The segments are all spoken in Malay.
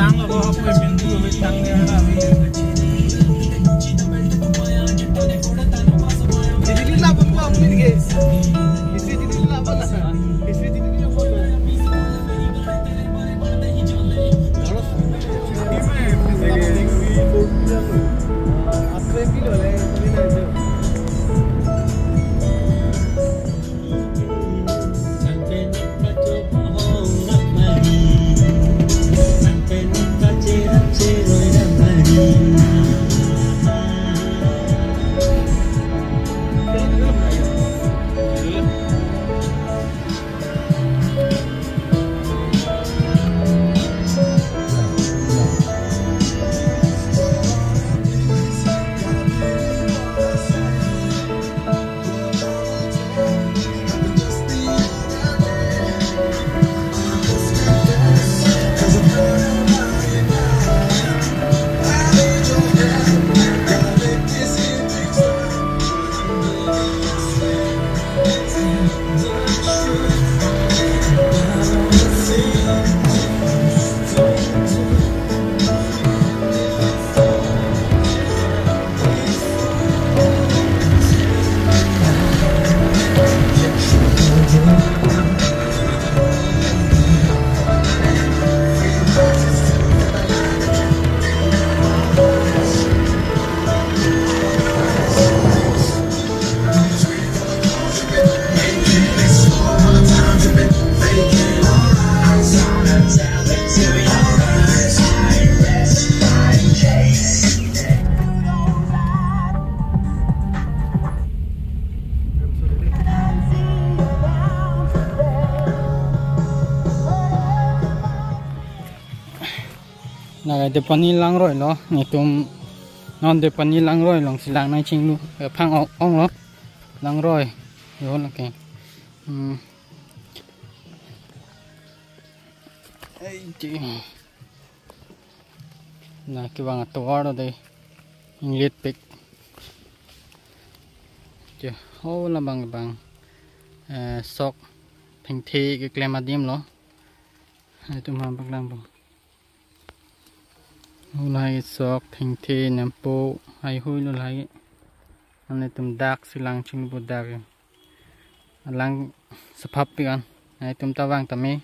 lang ako ako pindu wait lang niya na Dili laban ko ang nige. Isi dili laban na. Isi dili niya ko. Này để pani lang rồi lo, ngày tụm non để pani lang rồi lòng xì lang này chinh luôn, phang ong lo, lang rồi, rồi là cái, chị, này cái bằng to đó đây, English pick, chứ, hô là bằng sok, thành thị cái clemadium lo, này tụm ham bằng lang bằng Ulai sok thing the nampo ai hui lo lai ane tum dak silang ching bu dak lang saphap pian ai tum ta wang tame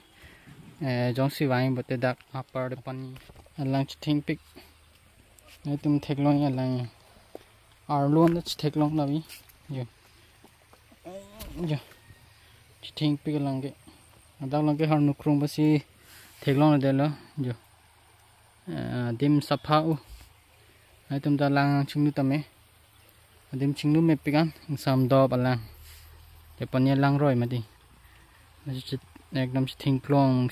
jong si wang bote dak upper de pan lang thing pic ai tum thek long lang ar lon thek long la bi yo yo thing pic lang ke adak lang ke har nu krung ba si thek long de lo yo dim sapau ai tum ta lang chingnu tame dim chingnu me pikan sam do balang te panya lang roi ma di na chi ekdam thing klong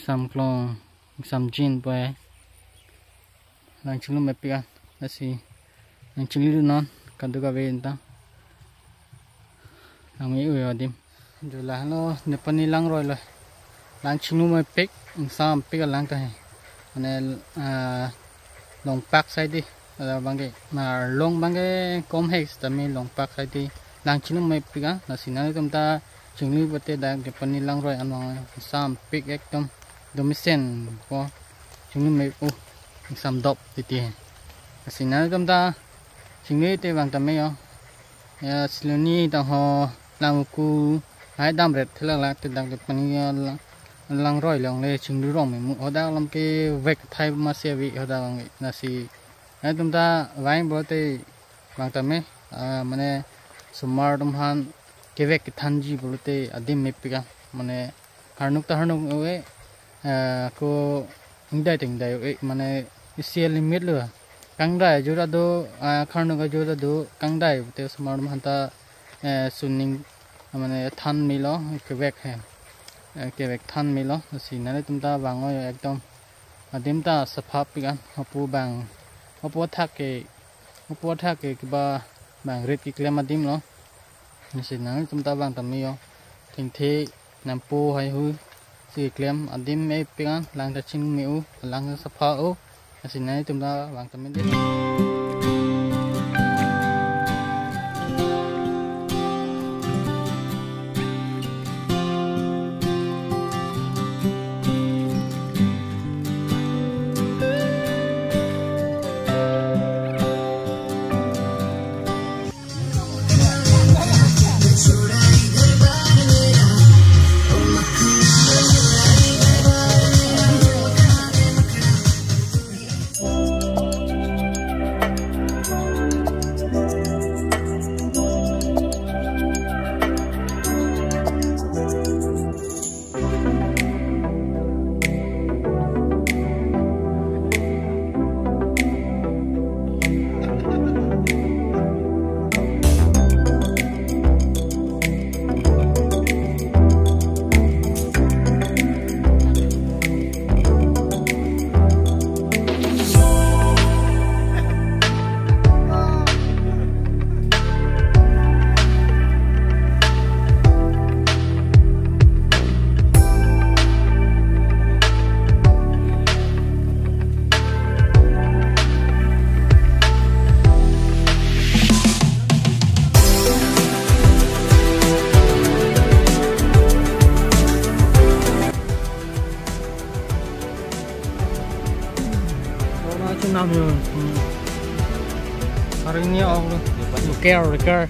sam jin boy lang chingnu me pikan na si lang chinglu non kan du ka ve ta lang mi u dim jo la no ne pani lang roi lo lang chingnu me pik sam pik lang ta ane long pak sai đi bang cái mà long bang cái com hex tami long pak sai đi lang chinu mai pika na sinai tum ta chingli bote da ke pani lang roi anong sam pik ekdom domisen ko chingli mai u sam dop ti ti sinai tum ta chingli te bang tami yo ya siloni ta ho lang ku hai dam ret thla la te dang ke pani lang roi long le chinglu rong mu oda lam ke vek thai ma se vi oda na si ai tum ta vain bo te bang ta me mane sumar dum han ke vek than ji bo te adim me pika mane harnuk we ko ingdai ting dai we mane isia limit lo kang dai jura do kharnu ga jura do kang dai te sumar dum han ta suning mane than mi lo ke vek hai cái việc than mi lo xí này chúng ta bằng ngồi ekdom điểm ta saphap pikan hopu bang hopu thak cái ba bang red cái klemadim lo xí này chúng ta bằng tầm miyo thình thế nampo hay hui xí klem adim me pikan lang ta ching miu lang sapha u xí này chúng ta bằng tầm miyo Itu nam yun. Hari ini ako. Care.